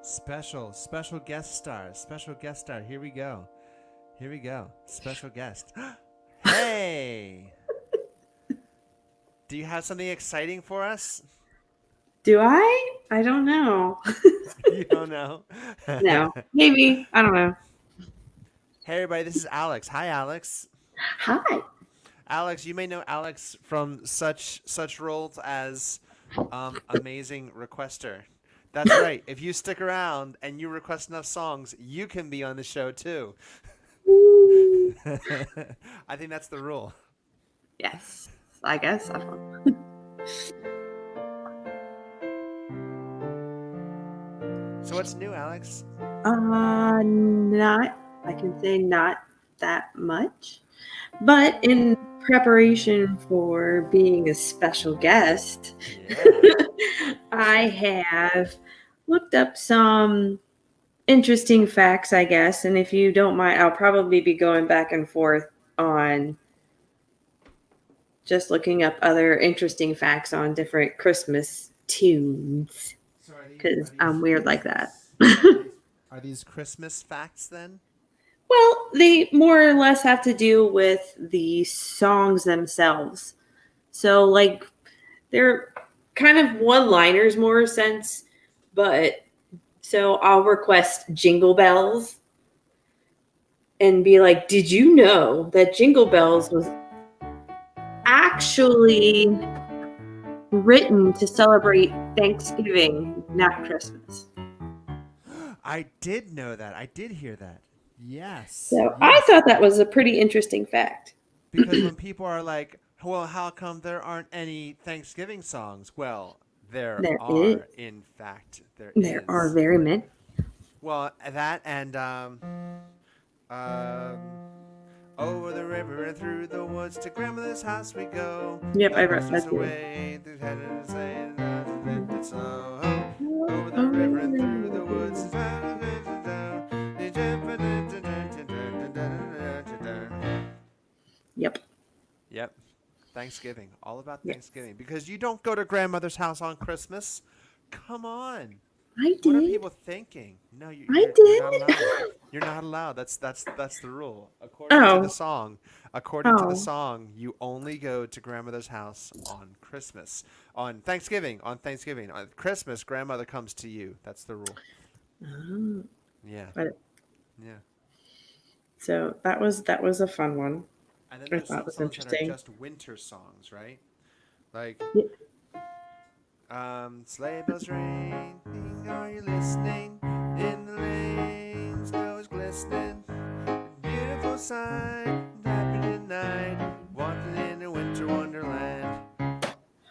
Special guest star. Special guest star. Here we go. Here we go. Special guest. Hey! Do you have something exciting for us? Do I? I don't know. You don't know? No, maybe. I don't know. Hey, everybody. This is Alex. Hi, Alex. Hi. Alex, you may know Alex from such roles as amazing requester. That's right. If you stick around and you request enough songs, you can be on the show too. Ooh. I think that's the rule. Yes, I guess. I don't know. So what's new, Alex? Not. I can say not that much, but in preparation for being a special guest, Yeah. I have looked up some interesting facts, I guess. And if you don't mind, I'll probably be going back and forth on just looking up other interesting facts on different Christmas tunes So are because these I'm weird like that. are these Christmas facts then? Well, they more or less have to do with the songs themselves. So, like, they're kind of one liners, more sense, but so I'll request Jingle Bells and be like, did you know that Jingle Bells was actually written to celebrate Thanksgiving, not Christmas? I did know that. I did hear that. Yes. So I Yes. thought that was a pretty interesting fact. Because when people are like, "Well, how come there aren't any Thanksgiving songs?" Well, there There is, are. In fact, there there are is. very many. Well, that and um over the river and through the woods to grandmother's house we go. Yep, I The read horses that too. away, the head and say, it's slow. Over the river and through the Oh, woods. yep, Yep. Thanksgiving. All about yes, Thanksgiving. Because you don't go to grandmother's house on Christmas. Come on. I What are did. people thinking? No, I you're not allowed. did. You're not allowed. That's the rule. Oh, According to the oh, song, you only go to grandmother's house on Christmas. On Thanksgiving. On Christmas, grandmother comes to you. That's the rule. oh. Yeah. But Yeah. so that was a fun one. And then I there's thought some was songs that are interesting. just winter songs, right? Like Yeah. sleigh bells ring, are you listening? In the lane, snow is glistening. Beautiful sight, happening night, walking in a winter wonderland.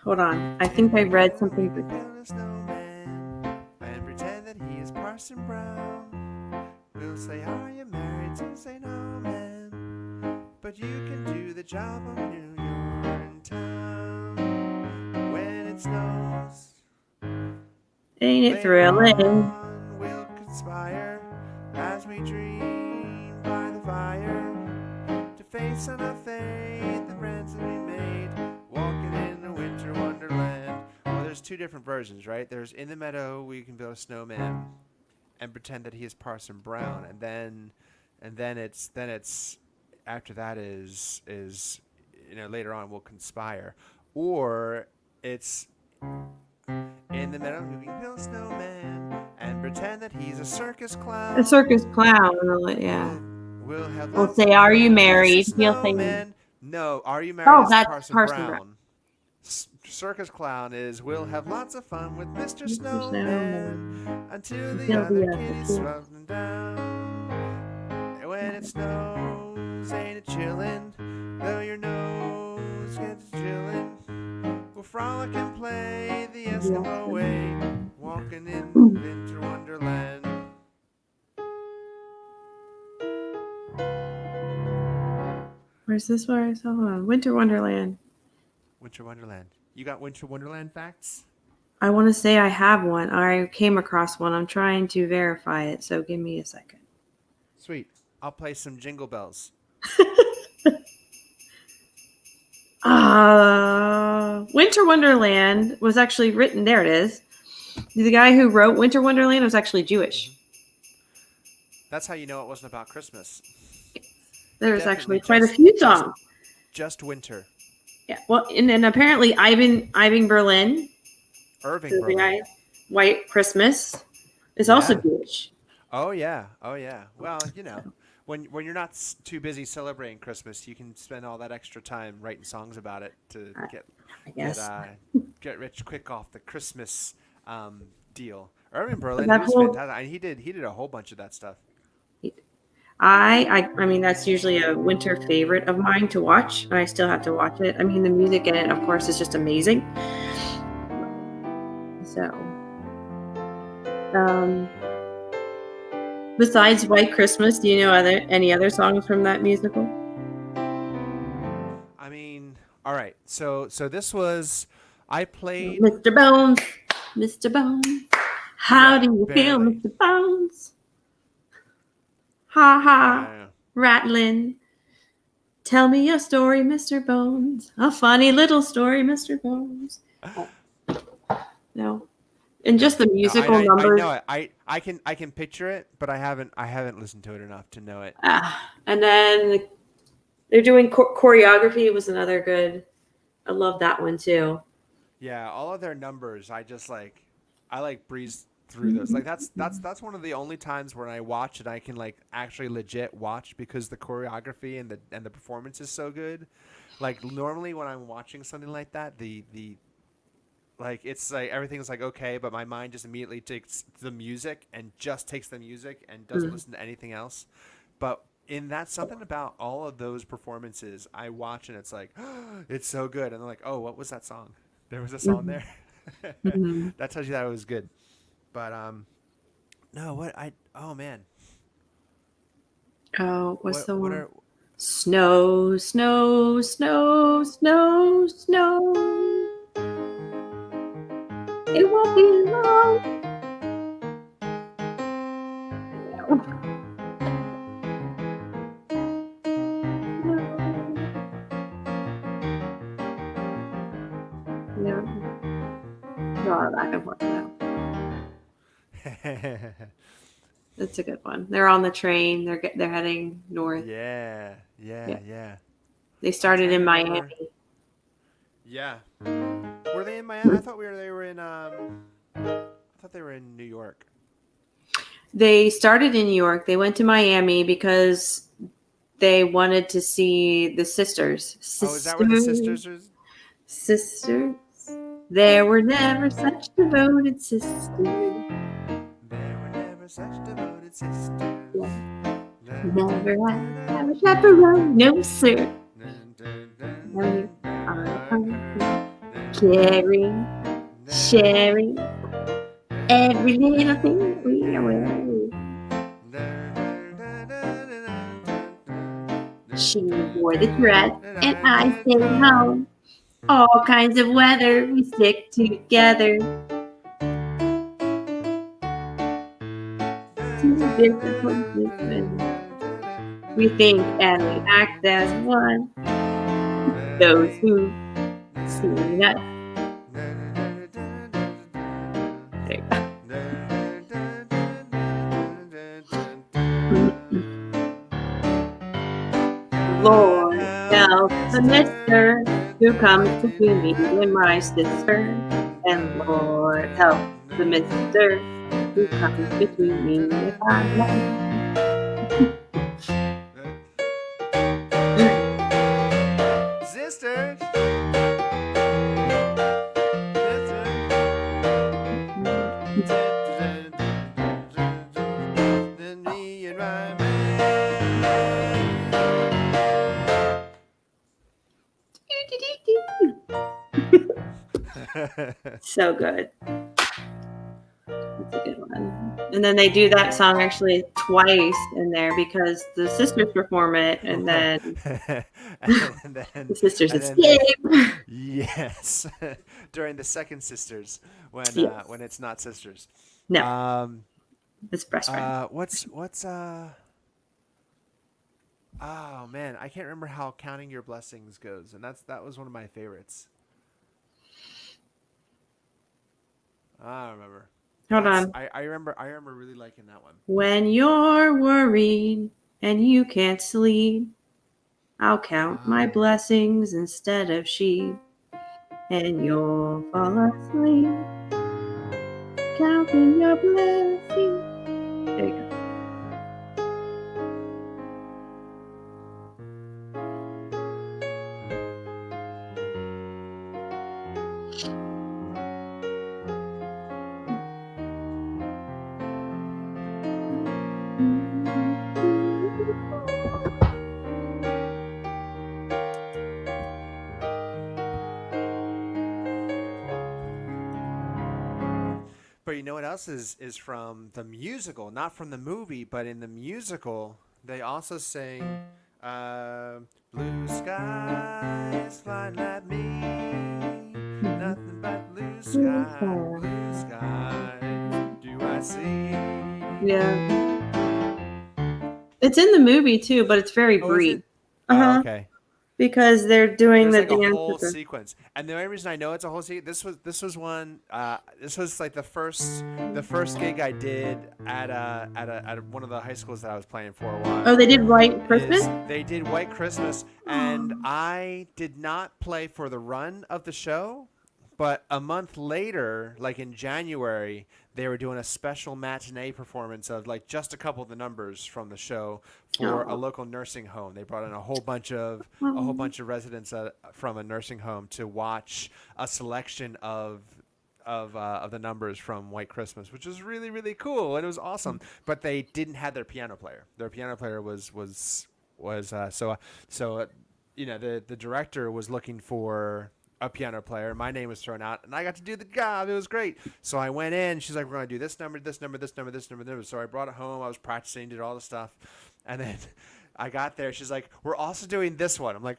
Hold on. I In think the I read meadow, we something. can build a snowman and pretend that he is Parson Brown. We'll say, are you married? To say no, man. But you can do the job of New York in town when it snows. Ain't it Later thrilling? on, we'll conspire as we dream by the fire to face unafraid the friends that we made, walking in a winter wonderland. Well, there's two different versions, right? There's in the meadow we can build a snowman and pretend that he is Parson Brown, and then it's after that is later on we'll conspire, or it's in the meadow, we can build a snowman and pretend that he's a circus A clown. circus clown. Yeah. We'll we'll have We'll lots say, of "Are you fun with Mr. married?" He'll say, Snowman. No, Are You Married "Oh, is that's Parson Parson Brown." Brown. Circus clown is we'll have lots of fun with Mr. Mr. Snowman. Snowman until the Until other the other kitties kid. swap them down. And when it snows, ain't it chillin'? Though your nose gets chillin', we'll frolic and play the Eskimo way, walking in winter wonderland. Where's this? Where I saw on Winter Wonderland. Winter wonderland. You got winter wonderland facts? I want to say I have one. I came across one. I'm trying to verify it, so give me a second. Sweet. I'll play some jingle bells. Winter Wonderland was actually written. There it is. The guy who wrote Winter Wonderland was actually Hmm. Jewish. That's how you know it wasn't about Christmas. There's Definitely actually quite a few songs. just winter. Yeah. Well, and then apparently Ivan Berlin, Irving the Berlin. guy, White Christmas, is also Yeah. Jewish. Oh yeah. Oh yeah. Well, So when you're not too busy celebrating Christmas, you can spend all that extra time writing songs about it to I, I get guess get rich quick off the Christmas deal. Irving Berlin, he that was whole. fantastic. He did a whole bunch of that stuff. I mean that's usually a winter favorite of mine to watch, and I still have to watch it. I mean the music in it, of course, is just amazing. So, um, besides White Christmas, do you know any other songs from that musical? I mean, all right. So this was I played Mr. Bones, Mr. Bones, how yeah, do you feel, barely. Mr. Bones? Ha ha, Uh, rattling. Tell me your story, Mr. Bones. A funny little story, Mr. Bones. Oh, no. And no, just the no. musical I numbers. know it. I can picture it, but I haven't listened to it enough to know it. And then they're doing choreography was another good. I love that one too. Yeah, all of their numbers, I like breeze through those. Like that's one of the only times when I watch and I can like actually legit watch because the choreography and the performance is so good. Like normally when I'm watching something like that, the like it's like everything's like okay, but my mind just immediately takes the music and just takes the music and doesn't Mm. listen to anything else. But in that something about all of those performances, I watch and it's like it's so good, and I'm like, oh, what was that song? There was a song Mhm. there. Mhm. That tells you that it was good. But no, what I oh man, Oh, what's the what one? are Snow, snow, snow, snow, snow. It won't be long. No. Yeah, draw it back and forth now. That's a good one. They're on the train. They're heading north. yeah, yeah, Yeah, yeah. they I'm started trying to in remember. Miami. Yeah, were they in Miami? I thought they were in I thought they were in New York. They started in New York. They went to Miami because they wanted to see the sisters. Oh, is that where the Sisters, sisters are? sisters. There were never such devoted sisters. There were never such devoted sisters. Yeah. Dun, Never dun, I dun, have a dun, chaperone, no sir. dun, dun, dun, No, you dun, are I've heard. Dun, dun, caring, dun, sharing dun, every little dun, thing that we are dun, wearing. dun, dun, dun, dun, dun, She dun, dun, wore the dress dun, and and I I did stayed home. home. All kinds of weather, we stick together. Two different places when we think and we act as one. Those who seen us. There you go. Lord, help the mister who comes between me and my sister. And Lord, help the mister who comes between me if I let Sisters, then me and my man. So good. That's a good one. And then they do that song actually twice in there because the sisters perform it and then and the then sisters and then they escape. yes during the second sisters when Yes. it's not sisters. No, Um it's best friends. what's oh man, I can't remember how Counting Your Blessings goes, and that was one of my favorites. I remember. Hold That's on. I remember. I remember really liking that one. When you're worried and you can't sleep, I'll count my blessings instead of sheep, and you'll fall asleep counting your blessings. There you go. But you know what else is from the musical, not from the movie, but in the musical they also sing "Blue skies flying at me, nothing but blue skies do I see." Yeah. It's in the movie too, but it's very Oh, is brief. it? Uh Oh, huh. okay. Because they're doing There's the like a dance whole with the. sequence, and the only reason I know it's a whole sequence, this was one. This was like the first gig I did at one of the high schools that I was playing for a Oh, while. they did White Christmas. Is they did White Christmas, and Oh. I did not play for the run of the show. But a month later, like in January, they were doing a special matinee performance of like just a couple of the numbers from the show for a Oh. local nursing home. They brought in a whole Oh. bunch of residents from a nursing home to watch a selection of the numbers from White Christmas, which was really really cool and it was awesome. But they didn't have their piano player. Their piano player was the director was looking for a piano player. My name was thrown out, and I got to do the job. It was great. So I went in. She's like, "We're gonna do this number, this number, this number, this number, this number." So I brought it home. I was practicing, did all the stuff, and then I got there. She's like, "We're also doing this one." I'm like,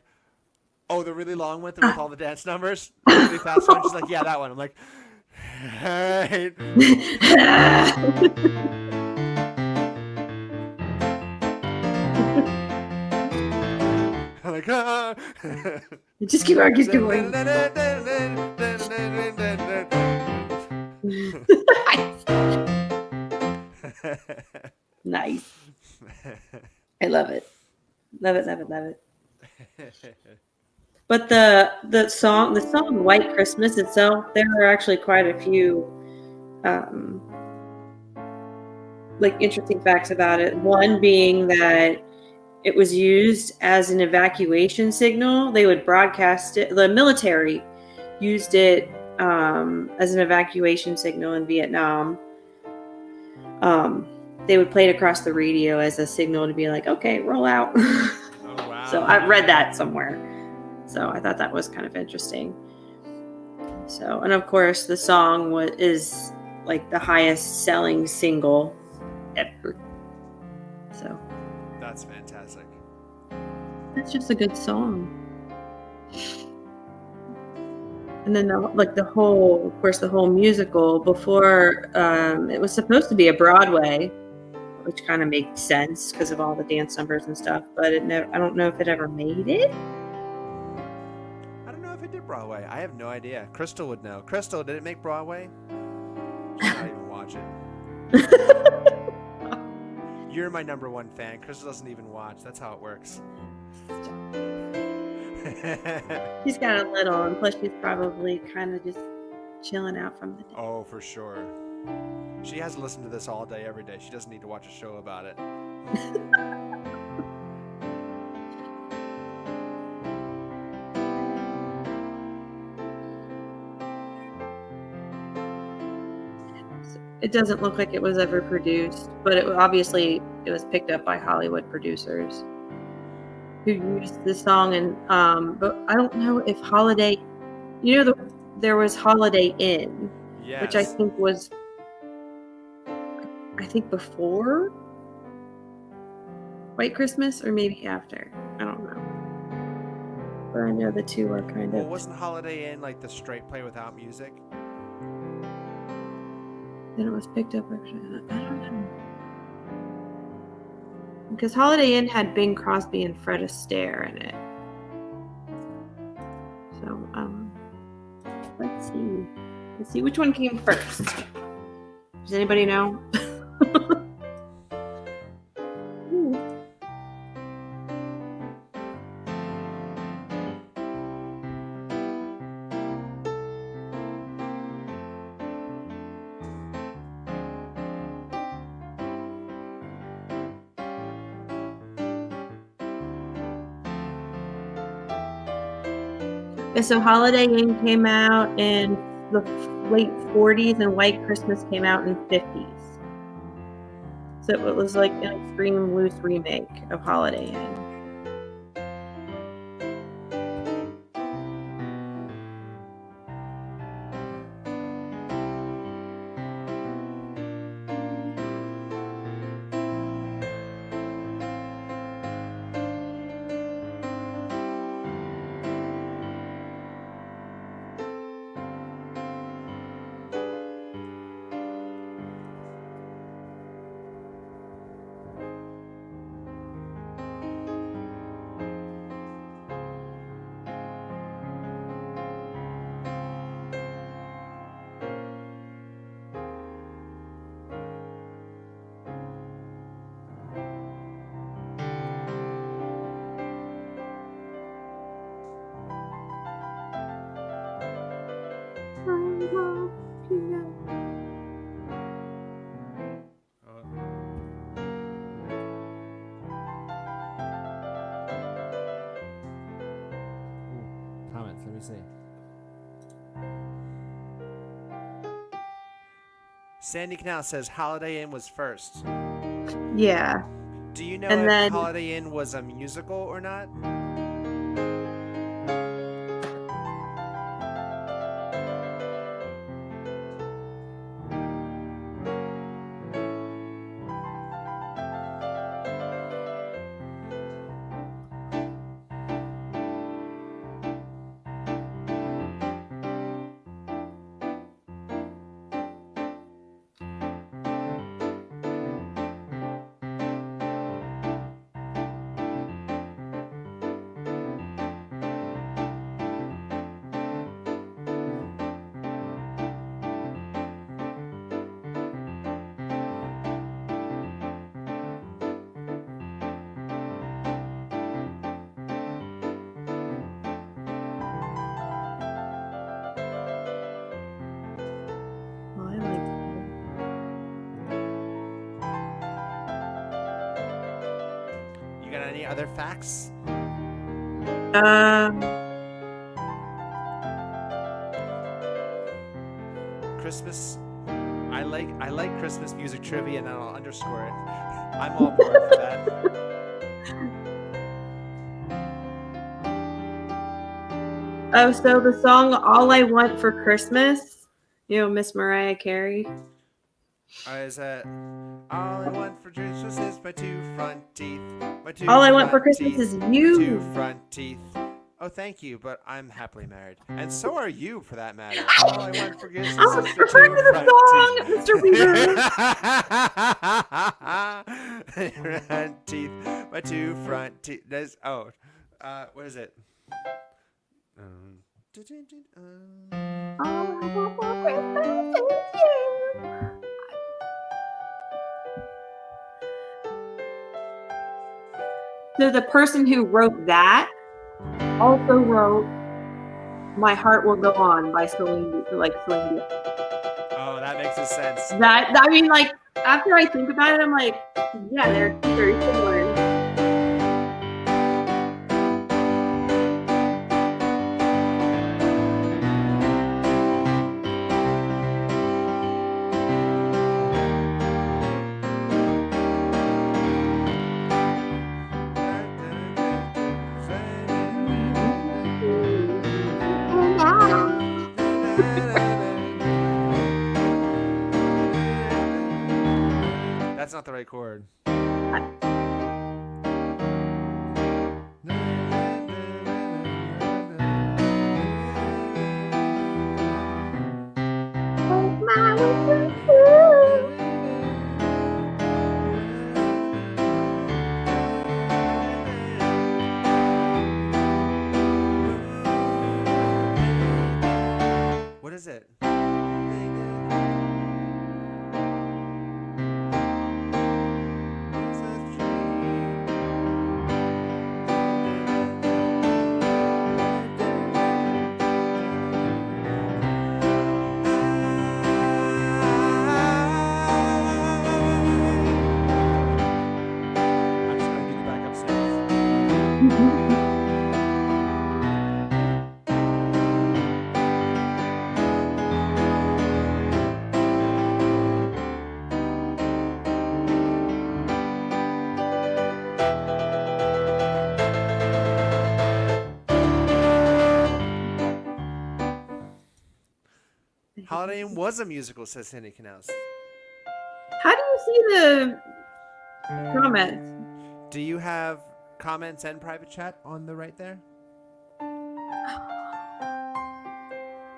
"Oh, the really long one with all the dance numbers, the really fast one." She's like, "Yeah, that one." I'm like, "All right." I'm like, "Ah." Just keep on, just keep on. Nice. I love it. Love it, love it, love it. But the song White Christmas itself, there are actually quite a few um, like interesting facts about it. One being that it was used as an evacuation signal. They would broadcast it. The military used it as an evacuation signal in Vietnam. They would play it across the radio as a signal to be like, okay, roll out. Oh, wow. So I read that somewhere. So I thought that was kind of interesting. So, and of course, the song is like the highest selling single ever. So That's fantastic. that's just a good song. And then the whole musical before it was supposed to be a Broadway, which kind of makes sense because of all the dance numbers and stuff. But I don't know if it ever made it. I don't know if it did Broadway. I have no idea. Crystal would know. Crystal, did it make Broadway? She's not even watching. You're my number one fan. Crystal doesn't even watch. That's how it works. She's got a little, and plus she's probably kind of just chilling out from the day. Oh, for sure. She has to listen to this all day, every day. She doesn't need to watch a show about it. It doesn't look like it was ever produced, but obviously it was picked up by Hollywood producers who used the song. And but I don't know if Holiday, there was Holiday Inn, Yes. which I think before White Christmas or maybe after. I don't know. But I know the two are kind Well, of. wasn't Holiday Inn like the straight play without music? Then it was picked up. I don't know. Because Holiday Inn had Bing Crosby and Fred Astaire in it. So, let's see. Let's see which one came first. Does anybody know? So Holiday Inn came out in the late 40s and White Christmas came out in 50s. So it was like an extreme loose remake of Holiday Inn. Comments, let me see. Sandy Canal says Holiday Inn was first. Yeah. Do you know And if then- Holiday Inn was a musical or not? Oh, I like You got any other facts? that. Christmas. I like Christmas music trivia, and I'll underscore it. I'm all aboard for that. Oh, so the song "All I Want for Christmas," Miss Mariah Carey. Is that all I want for Christmas is my two front teeth. My two All I want for front Christmas teeth, is my you. two front teeth. Oh, thank you, but I'm happily married, and so are you, for that matter. All I want for Christmas I'm is my referring two to the front song, teeth. Mr. Bieber. Front teeth, my two front teeth. What is it? All I want for Christmas is you. So the person who wrote that also wrote "My Heart Will Go On" by Celine Dion. Oh, that makes sense. After I think about it, I'm like, yeah, they're very similar. That's not the right chord. What is it? Holiday Inn was a musical, says Sandy Canals. How do you see the comments? Do you have comments and private chat on the right there?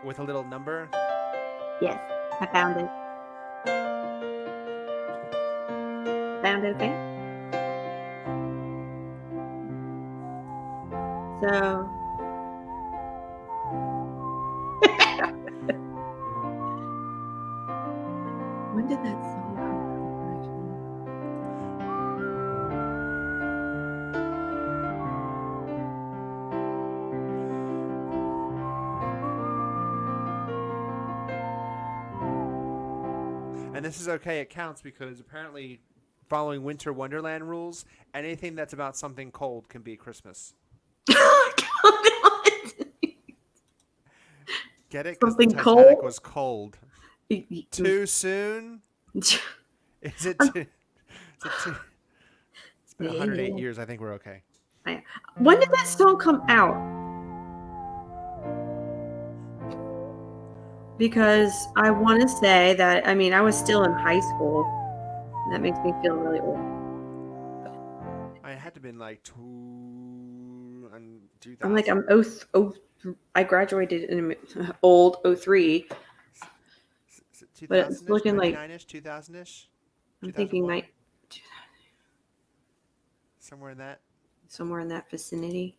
With a little number? Yes, I found it. Found it, okay? So. When did that song come And this is okay, it counts because apparently, following Winter Wonderland rules, anything that's about something cold can be Christmas. Get it? Because the Something Titanic cold? was cold. from? Too soon? Is it too? It's been 108 years. I think we're okay. When did that song come out? Because I want to say that, I mean, I was still in high school. And that makes me feel really old. I had to been like 2000. I'm like, I graduated in old 03. But it's looking like 99-ish, 2000-ish. I'm thinking like somewhere in that vicinity.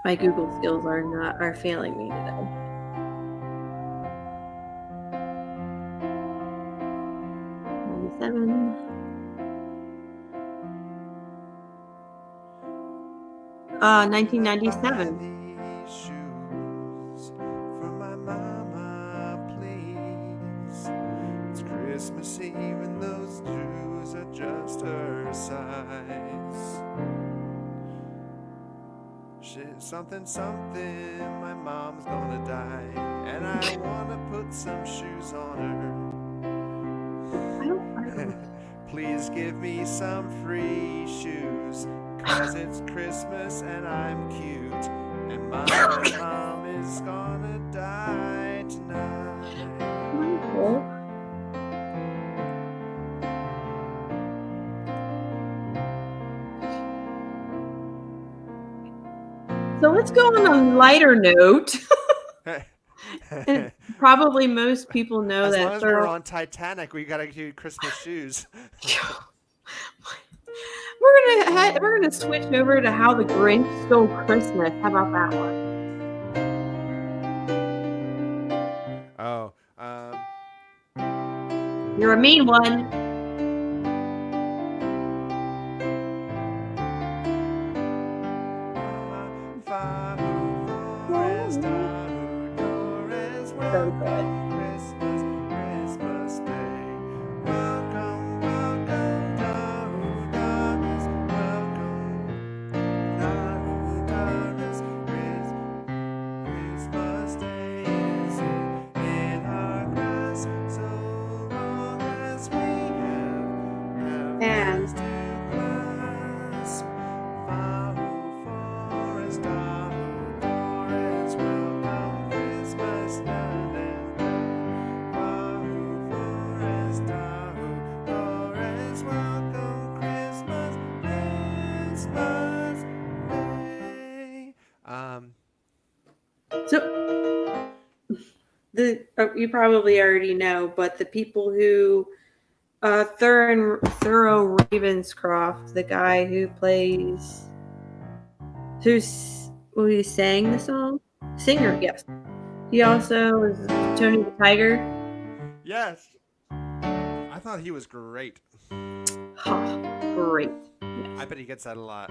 My Google skills are failing me today. '97. 1997. For my mama, please. It's Christmas Eve and those shoes are just her size. Something, my mom's gonna die, and I wanna put some shoes on her. I don't. Please give me some free shoes, 'cause it's Christmas and I'm cute, and my mom is gonna die tonight. Wonderful. So let's go on a lighter note. And probably most people know as that. long as we're on Titanic, we gotta do Christmas shoes. We're gonna switch over to How the Grinch Stole Christmas. How about that one? Oh, You're a mean one. So good. Christmas Day. Welcome, darkness. Welcome, darkness. Christmas Day is in our grasp, so long as we have hands to clasp. Forest, Doris, welcome Christmas night and Forest, Doris, welcome Christmas Day. So you probably already know, but the people who Thorough Ravenscroft, the guy who sang the song, singer, yes. He also was Tony the Tiger. Yes. I thought he was great. Great. Yes. I bet he gets that a lot.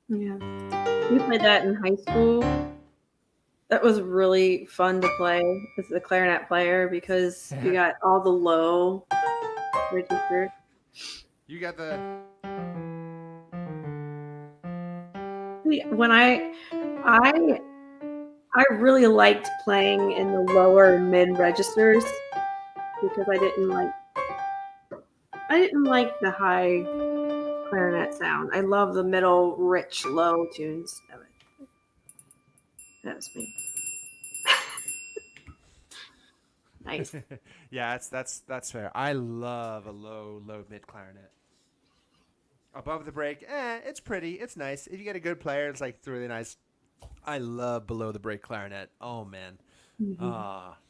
Yeah. We played that in high school. That was really fun to play as a clarinet player because you got all the low register. You got the. When I really liked playing in the lower mid registers because I didn't like the high clarinet sound. I love the middle rich low tunes of it. That was me. Nice. Yeah, that's fair. I love a low mid clarinet. Above the break, it's pretty. It's nice. If you get a good player, it's like really nice. I love below the break clarinet. Oh man,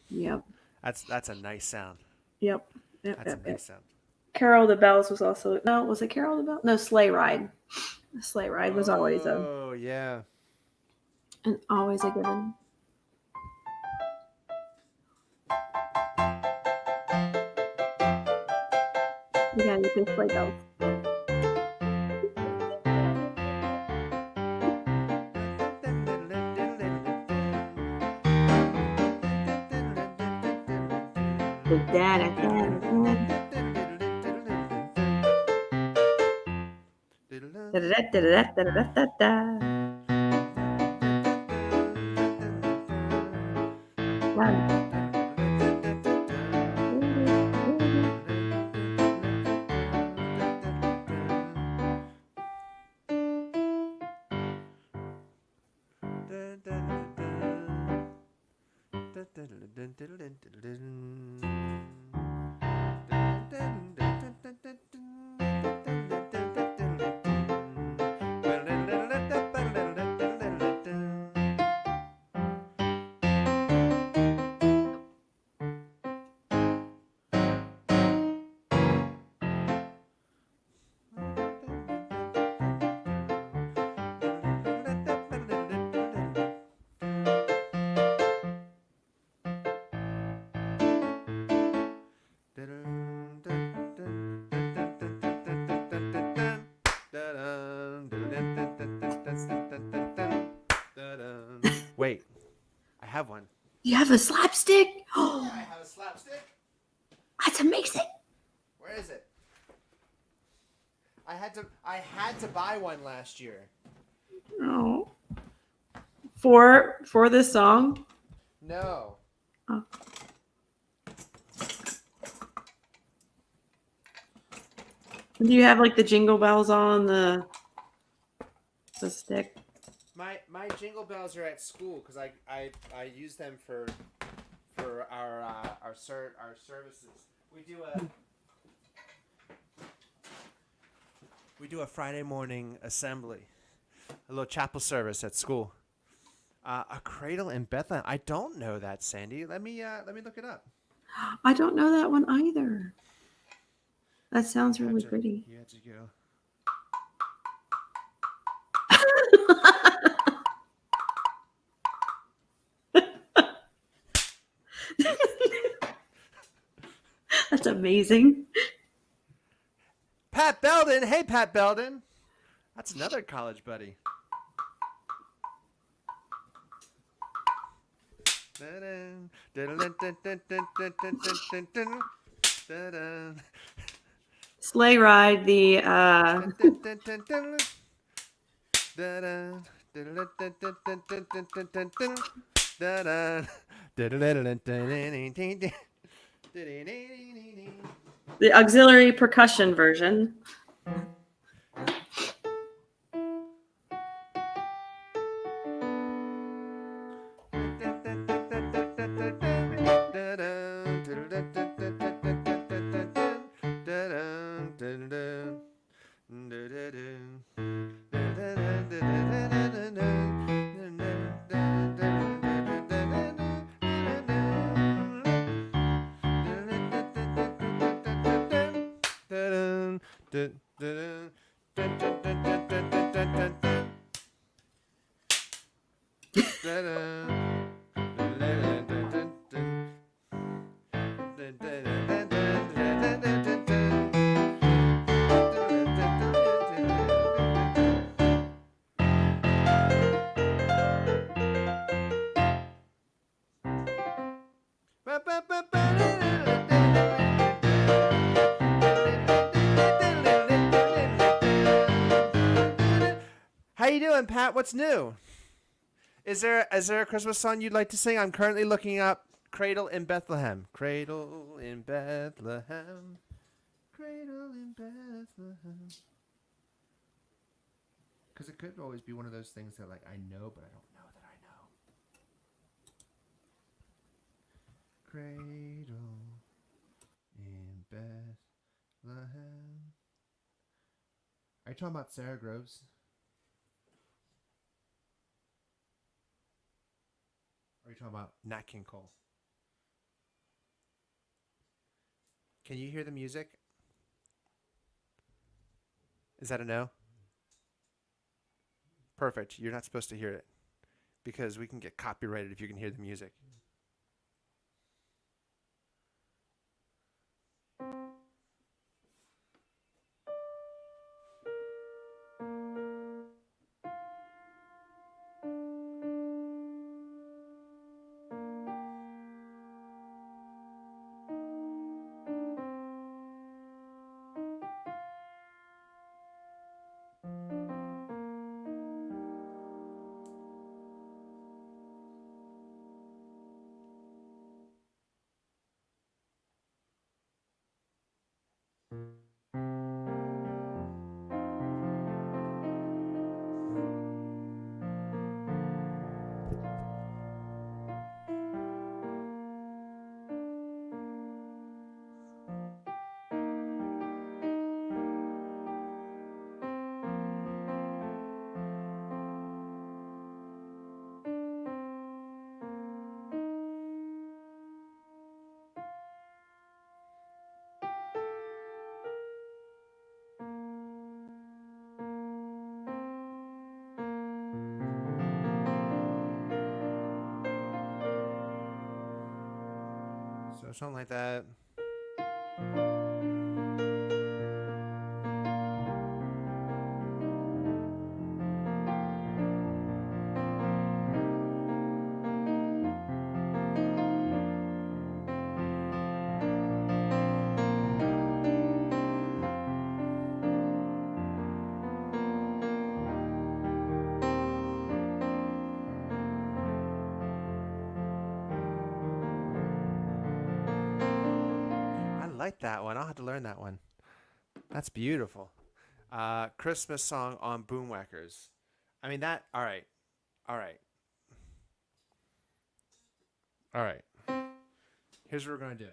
Yep. that's a nice sound. Yep. That's a nice sound. Carol the Bells was also was it Carol the Bells? No, Sleigh Ride. Sleigh Ride was always Oh yeah. always a given. You gotta get those sleigh bells. Wait, I have one. You have a slapstick? Oh, I have a slapstick. that's amazing. Where is it? I had to buy one last year. Oh. For this song? No. Oh. Do you have like the jingle bells on the stick? My jingle bells are at school because I use them for our services. We do a Friday morning assembly, a little chapel service at school. A cradle in Bethlehem. I don't know that, Sandy. Let me look it up. I don't know that one either. That sounds really pretty. You have to go. That's amazing. Pat Belden. Hey, Pat Belden. That's another college buddy. Sleigh Ride, the auxiliary percussion version. doing, Pat? What's new? Is there a Christmas song you'd like to sing? I'm currently looking up "Cradle in Bethlehem." Cradle in Bethlehem. Cradle in Bethlehem. Because it could always be one of those things that, like, I know, but I don't know that I know. Cradle in Bethlehem. Are you talking about Sarah Groves? Or are you talking about Nat King Cole? Can you hear the music? Is that a no? Perfect. You're not supposed to hear it because we can get copyrighted if you can hear the music. So something like that. I like that one. I'll have to learn that one. That's beautiful. Christmas song on Boomwhackers. I mean that. All right. All right. All right. Here's what we're gonna do.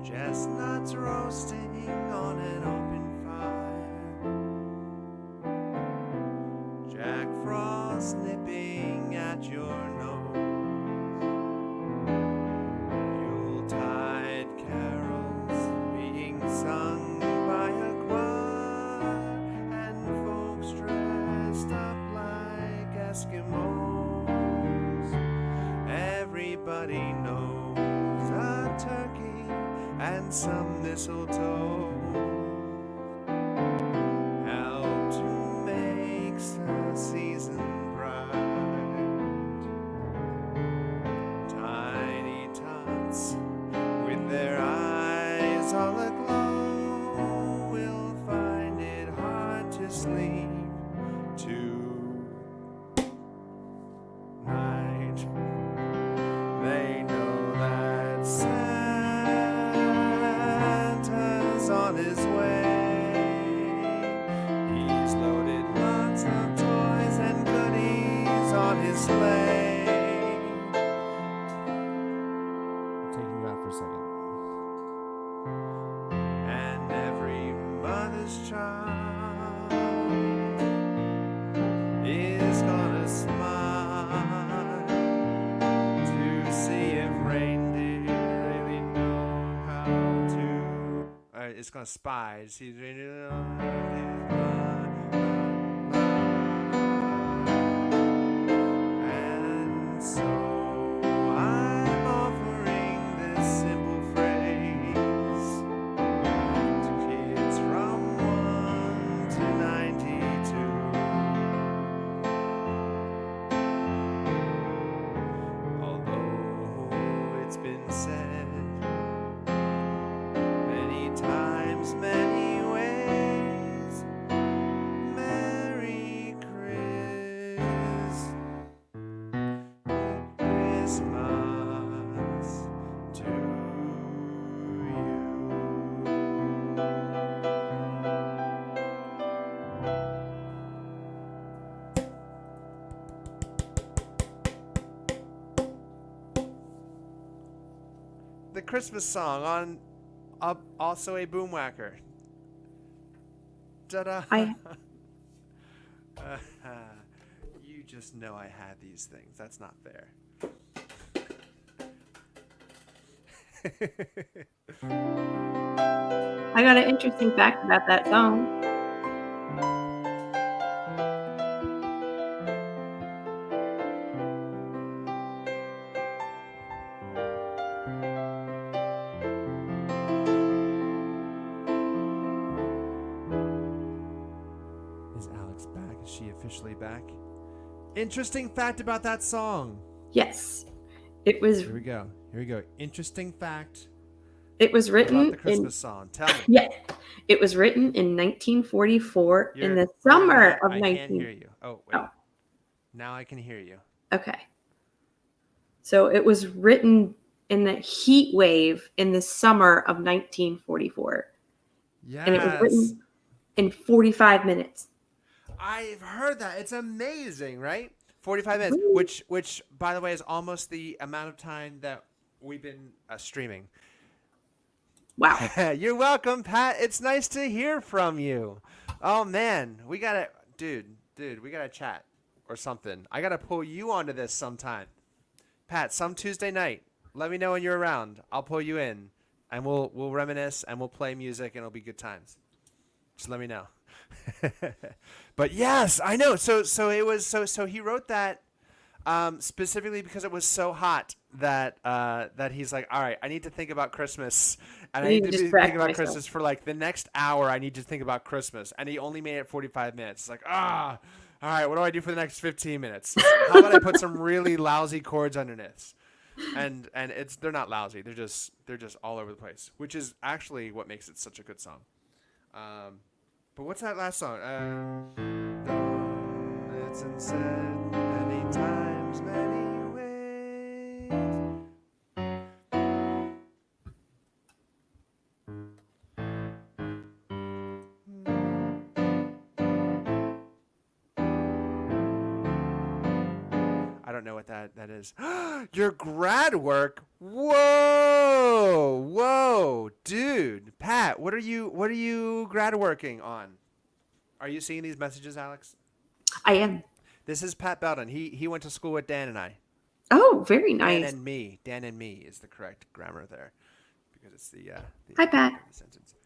Chestnuts roasting on an open fire. Jack Frost nipping at your nose. Yuletide carols being sung by a choir. And folks dressed up like Eskimos. Everybody knows a turkey and some mistletoe help to make the season bright. Tiny tots with their eyes all aglow will find it hard to sleep tonight. They know that Santa's on his way. He's loaded lots of toys and goodies on his sleigh. I'm taking you out for a second. And every mother's child is gonna smile to see if reindeer really know how just gonna spy. See, and so I'm offering this simple phrase to kids from 1 to 92. Although it's been said many times, many ways, Merry Christmas to you. The Christmas song on also a boomwhacker. Ta-da! You just know I had these things. That's not fair. I got an interesting fact about that song. Is Alex back? Is she officially back? Interesting fact about that song. Yes, it was. Here we go. Here we go. Interesting fact It was about written the Christmas song. Tell me. Yeah, it was written in 1944 in the summer of I 19. can't hear you. Oh, wait. Oh. Now I can hear you. Okay. So it was written in the heat wave in the summer of 1944. Yes. And it was written in 45 minutes. I've heard that. It's amazing, right? 45 minutes, which by the way is almost the amount of time that we've been streaming. Wow. You're welcome, Pat. It's nice to hear from you. Oh man, we gotta, dude, we gotta chat or something. I gotta pull you onto this sometime, Pat. Some Tuesday night. Let me know when you're around. I'll pull you in, and we'll reminisce and we'll play music and it'll be good times. Just let me know. But yes, I know. So it was so he wrote that specifically because it was so hot that that he's like, all right, I need to think about Christmas, and I need to think about Christmas for like the next hour. I need to think about Christmas, and he only made it 45 minutes. It's like, all right, what do I do for the next 15 minutes? How about I put some really lousy chords underneath? And they're not lousy. They're just all over the place, which is actually what makes it such a good song. But what's that last song? It's been said many times, many ways. I don't know what that is. Your grad work? Whoa, dude, Pat, what are you grad working on? Are you seeing these messages, Alex? I am. This is Pat Belden. He went to school with Dan and I. Oh, very nice. Dan and me is the correct grammar there, because it's the Hi, Pat. sentence.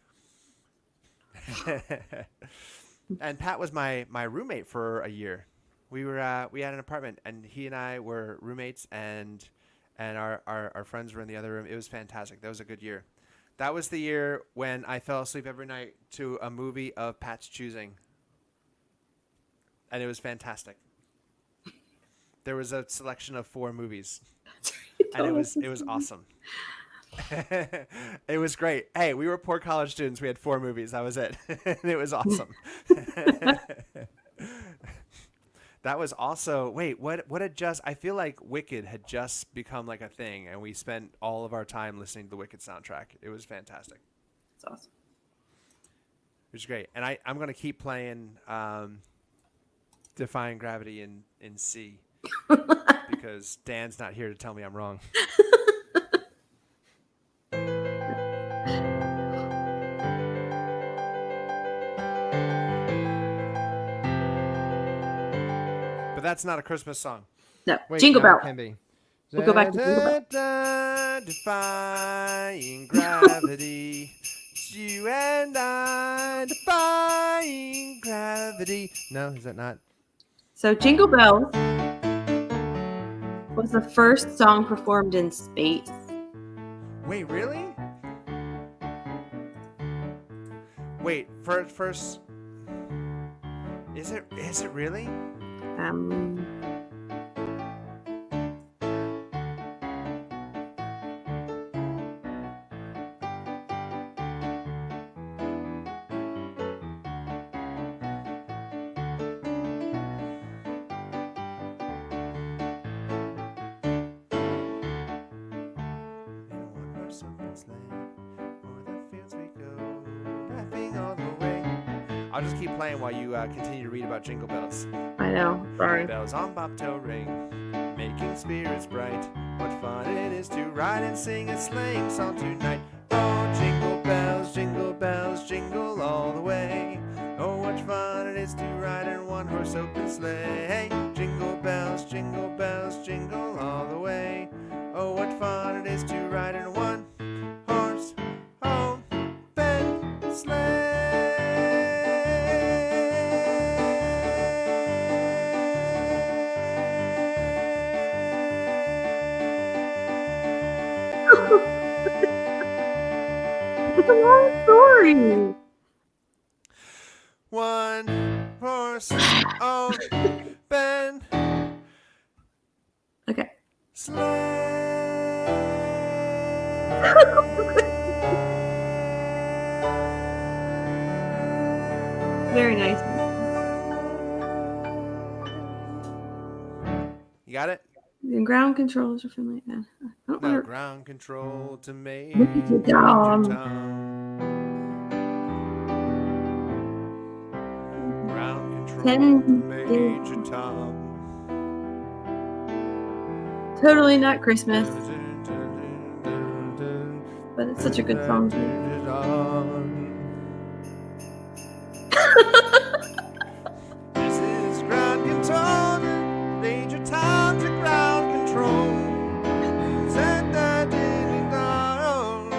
And Pat was my roommate for a year. We had an apartment, and he and I were roommates, and our friends were in the other room. It was fantastic. That was a good year. That was the year when I fell asleep every night to a movie of Pat's choosing, and it was fantastic. There was a selection of 4 movies, and it was awesome. It was great. Hey, we were poor college students. We had 4 movies. That was it. And it was awesome. That was also, wait, what had just, I feel like Wicked had just become like a thing, and we spent all of our time listening to the Wicked soundtrack. It was fantastic. It's awesome. It was great. And I'm going to keep playing Defying Gravity in C because Dan's not here to tell me I'm wrong. But that's not a Christmas song. No, Wait, Jingle no, Bell. it can be. We'll go back to Jingle Bell. Defying gravity. you and I defying gravity. No, is that not? So Jingle Bells was the first song performed in space. Wait, really? Wait, first. Is it really? Um, In a one-horse open sleigh, o'er the fields we go, laughing all the way. I'll just keep playing while you continue to read about Jingle Bells. I know. Sorry. Bells on bobtail ring, making spirits bright. What fun it is to ride and sing a sleighing song tonight. Oh, jingle bells, jingle all the way. Oh, what fun it is to ride in one-horse open sleigh. Jingle bells, jingle all the way. Oh, what fun it is to ride in a one-horse open It's a long story. One horse open Okay. Very nice. You got it? And ground controls or something like that. I don't No, know. ground control to Major Major Tom. Tom. Ground control Ten to Major Tom. Totally not Christmas, but it's such a good song. This is ground control to Major Tom to ground control. Set that ding dong.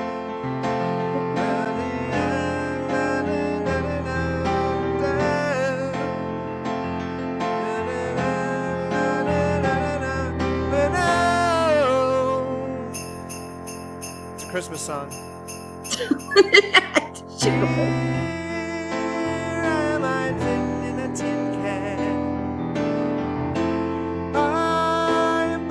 It's a Christmas song. Here am I in a tin can. I am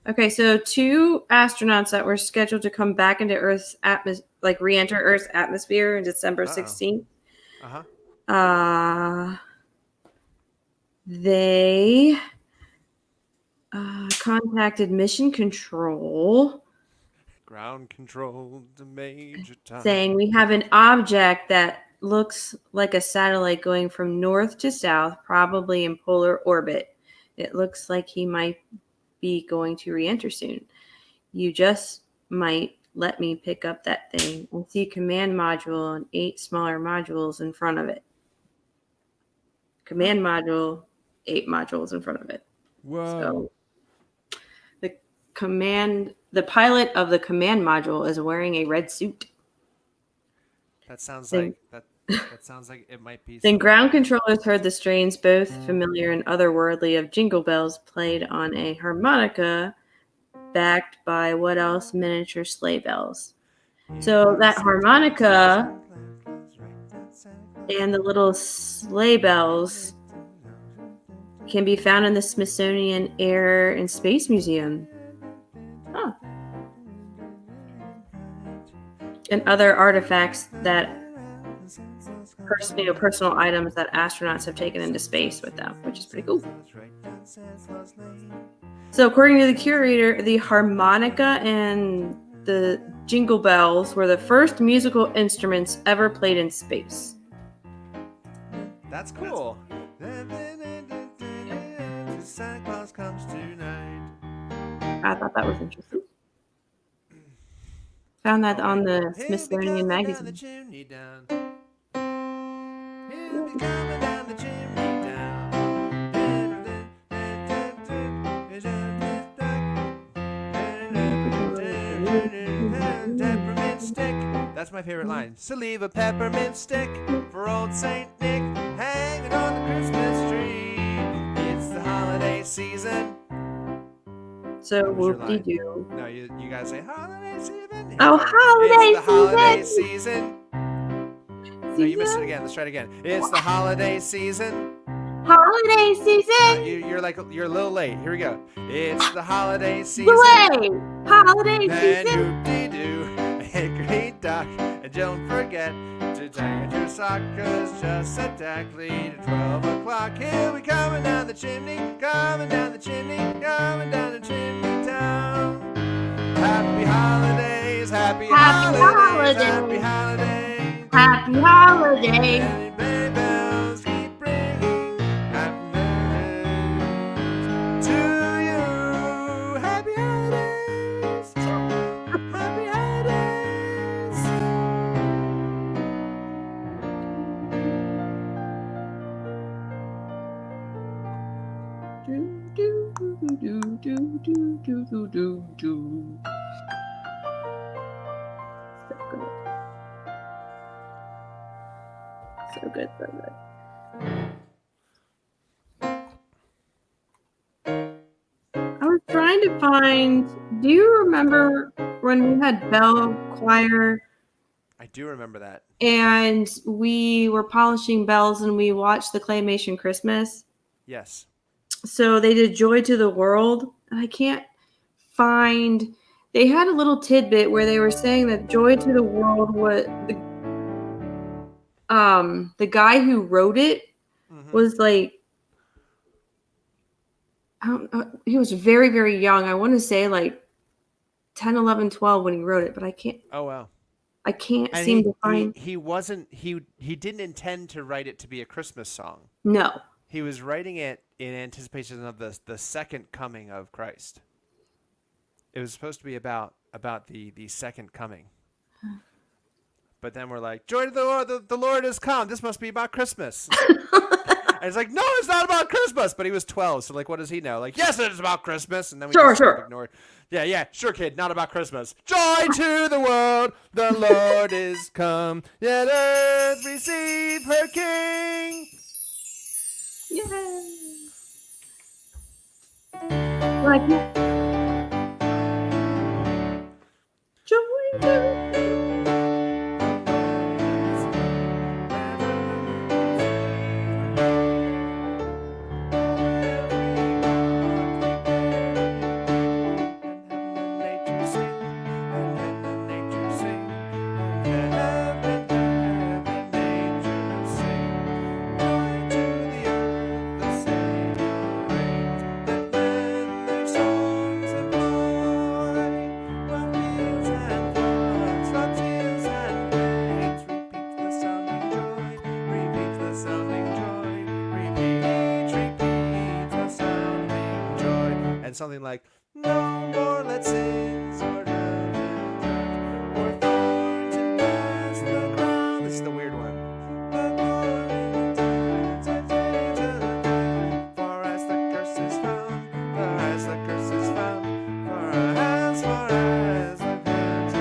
Okay, so two astronauts that were scheduled to come back into Earth's re-enter Earth's atmosphere on December 16th. They contacted Mission Control, ground control to Major Tom. saying we have an object that looks like a satellite going from north to south, probably in polar orbit. It looks like he might be going to re-enter soon. You just might let me pick up that thing and see command module and 8 smaller modules in front of it. Command module, 8 modules in front of it. Whoa. So the pilot of the command module is wearing a red suit. That sounds like that sounds like it might be. Then ground controllers heard the strains, both familiar and otherworldly, of Jingle Bells played on a harmonica, backed by what else? Miniature sleigh bells. So that harmonica and the little sleigh bells can be found in the Smithsonian Air and Space Museum. Huh. And other artifacts that personal items that astronauts have taken into space with them, which is pretty cool. So, according to the curator, the harmonica and the jingle bells were the first musical instruments ever played in space. That's cool. Santa Claus comes tonight. I thought that was interesting. Found that on the Smithsonian magazine. He'll be coming down the chimney down. Peppermint stick. That's my favorite line. So leave a peppermint stick for old Saint Nick hanging on the Christmas tree. It's the holiday season. So whoop-de-doo. No, you guys say holiday season. Oh, holiday it's the holiday season. No, you missed it again. Let's try it again. It's the holiday season. Holiday season. You're a little late. Here we go. It's the holiday season. Hooray! Holiday And season. hoop-de-doo, hickory dock, and don't forget to tie your sock, 'cause just exactly to 12 o'clock, he'll be coming down the chimney, coming down the chimney, coming down the chimney town. Happy holidays, happy holidays, happy holidays, Happy holidays. and sleigh bells keep ringing. Happy holidays to you. Happy holidays. Happy holidays. Do, do, do, do, do, do, do, do, do, do. So good. So good, so good. I was trying to find. Do you remember when we had bell choir I do remember that. and we were polishing bells and we watched the Claymation Christmas? Yes. So they did Joy to the World, and I can't find. They had a little tidbit where they were saying that Joy to the World was the guy who wrote it was like, I don't know, he was very, very young. I want to say like 10, 11, 12 when he wrote it, but I can't. Oh wow. I can't And seem to find. he wasn't he didn't intend to write it to be a Christmas song. No. He was writing it in anticipation of the second coming of Christ. It was supposed to be about the second coming. But then we're like, joy to the Lord, the Lord has come. This must be about Christmas. And it's like, no, it's not about Christmas. But he was 12, so like, what does he know? Like, yes, it is about Christmas. And then we just ignored. Yeah, sure, kid, not about Christmas. Joy to the world, the Lord is come. Let earth receive her King. Yeah. Like Joy to Something like, no more let's sins or judgment or thorns and past the ground. This is the weird one. For as the curse is found, for as the curse is found, for as the curse.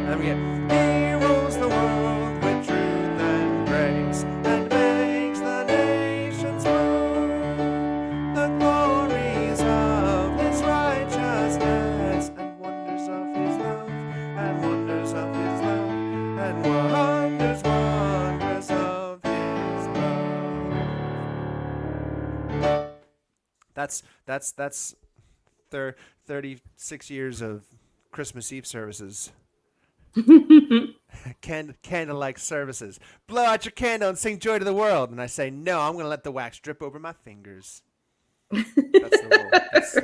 And we get, he rules the world with truth and grace and makes the nations move. The glories of his righteousness and wonders of his love and wonders of his love and wonders of his love. That's 36 years of Christmas Eve services. candle-like services. Blow out your candle and sing joy to the world. And I say, no, I'm going to let the wax drip over my fingers. That's the rule. That's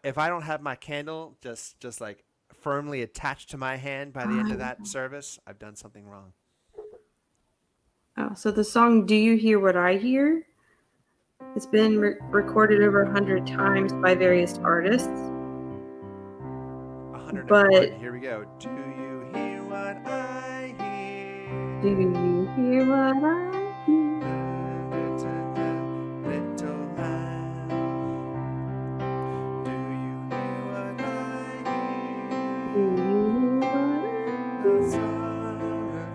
if I don't have my candle just like firmly attached to my hand by the end of that service, I've done something wrong. Oh, so the song "Do You Hear What I Hear"? It's been recorded over 100 times by various artists. 101. But Here we go. Do you hear what I hear? do you hear what I hear? Little lamb. Do you hear what I hear? Do you hear what The I hear? song of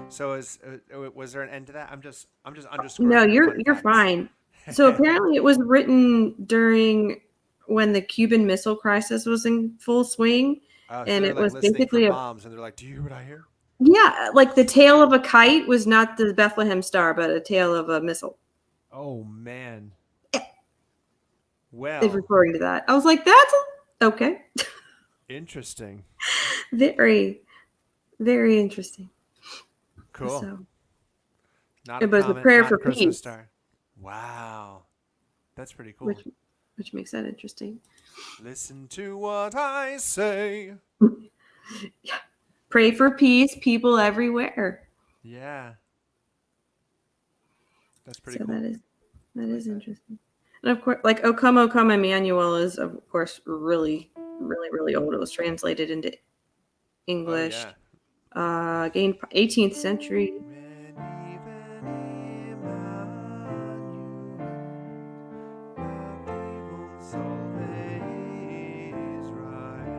So was there an end to that? I'm just underscoring. No, fun you're facts. fine. So apparently it was written during when the Cuban Missile Crisis was in full swing, So and they're it like was listening basically for a bombs, and they're like, "Do you hear what I hear?" like the tail of a kite was not the Bethlehem Star, but a tail of a missile. Oh man. If Well, referring to that, I was like, "That's okay." interesting. Very, very interesting. Cool. So Not it a was a comet, prayer not for a Christmas peace, star. Wow, that's pretty cool. which makes that interesting. Listen to what I say. Pray for peace, people everywhere. Yeah, that's pretty So cool. that is that. interesting. And of course, like "O Come Emmanuel" is of course really, really, really old. It was translated into English, Oh yeah. gained 18th century. When even Emmanuel, the people's always right.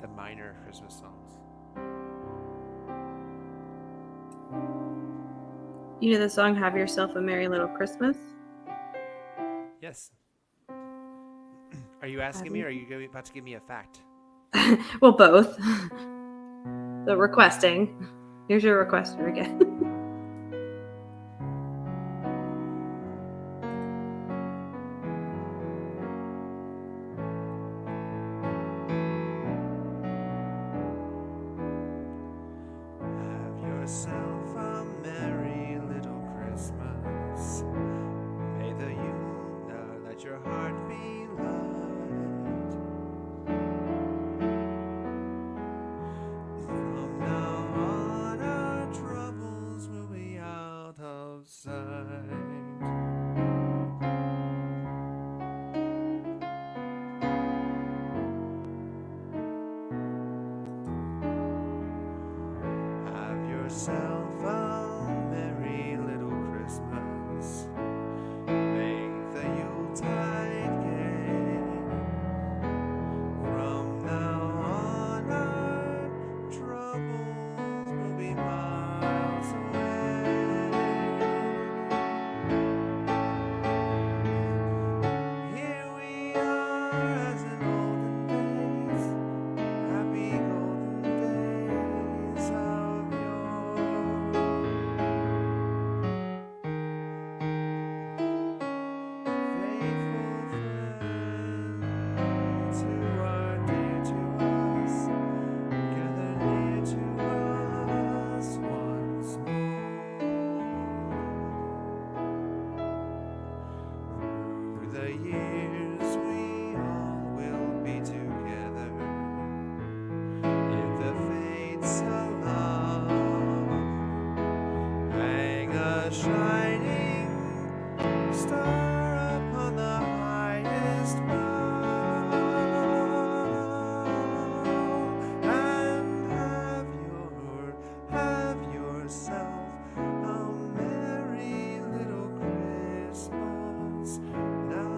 the minor Christmas songs. You know the song "Have Yourself a Merry Little Christmas"? Yes. Are you asking Have me, you? or are you about to give me a fact? Well, both. The requesting. Here's your requester again. Have yourself a merry little Christmas. May the Yule let your heart be light. From now on, our troubles will be out of sight. Have yourself a merry little Christmas. Make the Yuletide gay. From now on, our troubles will be miles away. Here we are as in olden days, happy golden days of yore. Faithful friends who are dear to us, gather near to us once more. Through the years we all will be together, if the fates allow. Hang a shining star upon the highest bough, and have yourself a merry little Christmas now.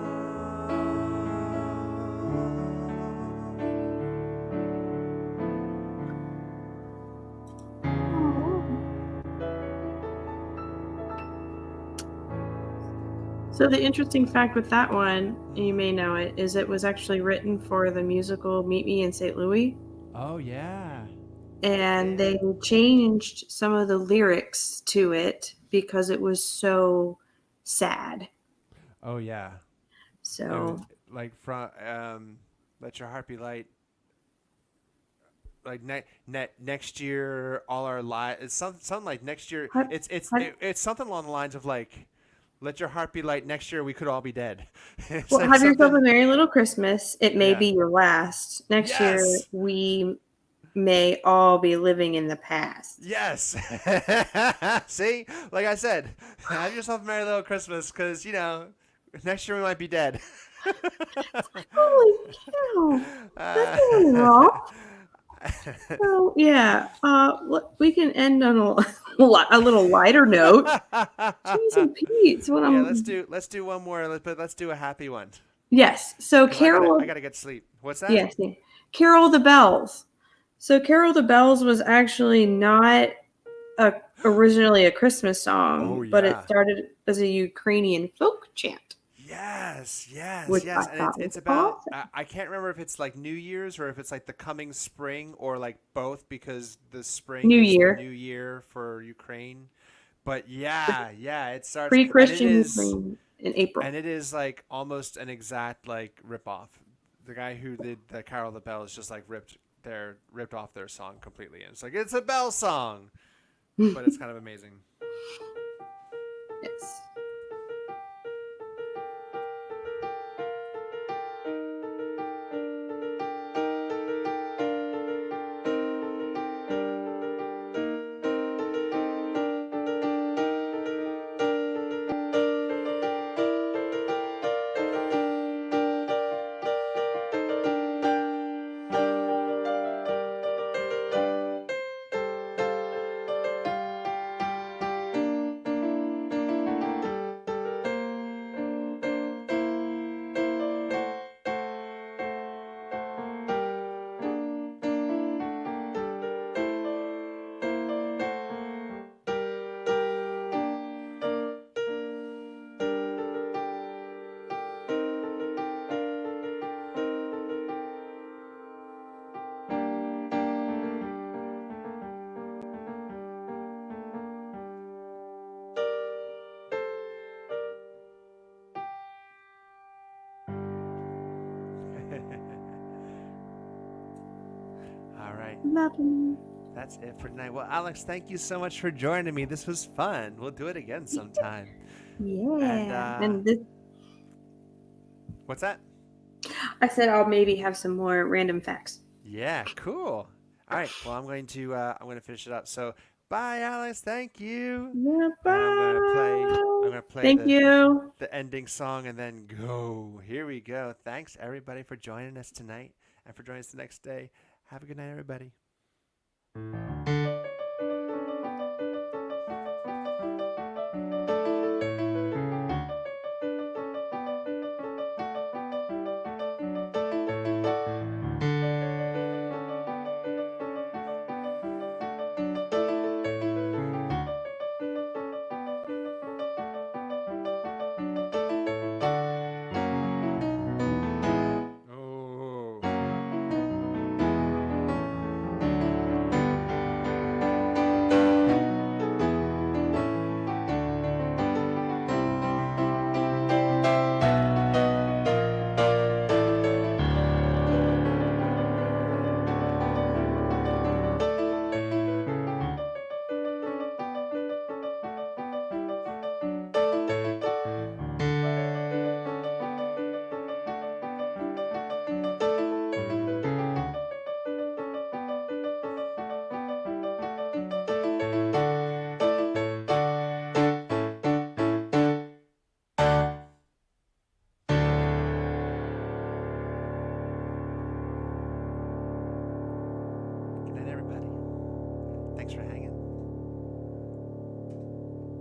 So the interesting fact with that one, you may know it, is it was actually written for the musical Meet Me in St. Louis, Oh yeah. and they changed some of the lyrics to it because it was so sad. Oh yeah. It So was like from Let Your Heart Be Light. Like next year, all our lives. It's something like next year. Har- har- It's something along the lines of like, let your heart be light. Next year, we could all be dead. It's well, like have yourself a something. merry little Christmas. It may Yeah. be your last. Next year, Yes. we may all be living in the past. Yes. See, like I said, have yourself a merry little Christmas, because next year we might be dead. Holy cow! That's Uh, a little rough. So yeah, we can end on a little lighter note. Jeez and Pete. What yeah, I'm let's do one more, but let's do a happy one, yes. So because Carol. I gotta get sleep. What's that? Yes, yeah. Carol the Bells. So Carol the Bells was actually not originally a Christmas Oh song, but it yeah. started as a Ukrainian folk chant, Yes, which I and thought it's was about awesome. I can't remember if it's like New Year's or if it's like the coming spring or like both, because the spring New is the Year, new year for Ukraine. But it starts, pre-Christian Ukraine in April. and it is like almost an exact like rip off. The guy who did the Carol the Bells just like ripped off their song completely, and it's like it's a bell song, but it's kind of amazing. Yes. right. Lovely. That's it for tonight. Well, Alex, thank you so much for joining me. This was fun. We'll do it again sometime. And Yeah. And this, what's that? I said I'll maybe have some more random facts. Yeah, cool. All right. Well, I'm going to finish it up. So, bye, Alex. Thank you. Yeah, And I'm bye. going to play Thank you. the ending song and then go. Here we go. Thanks everybody for joining us tonight and for joining us the next day. Have a good night, everybody.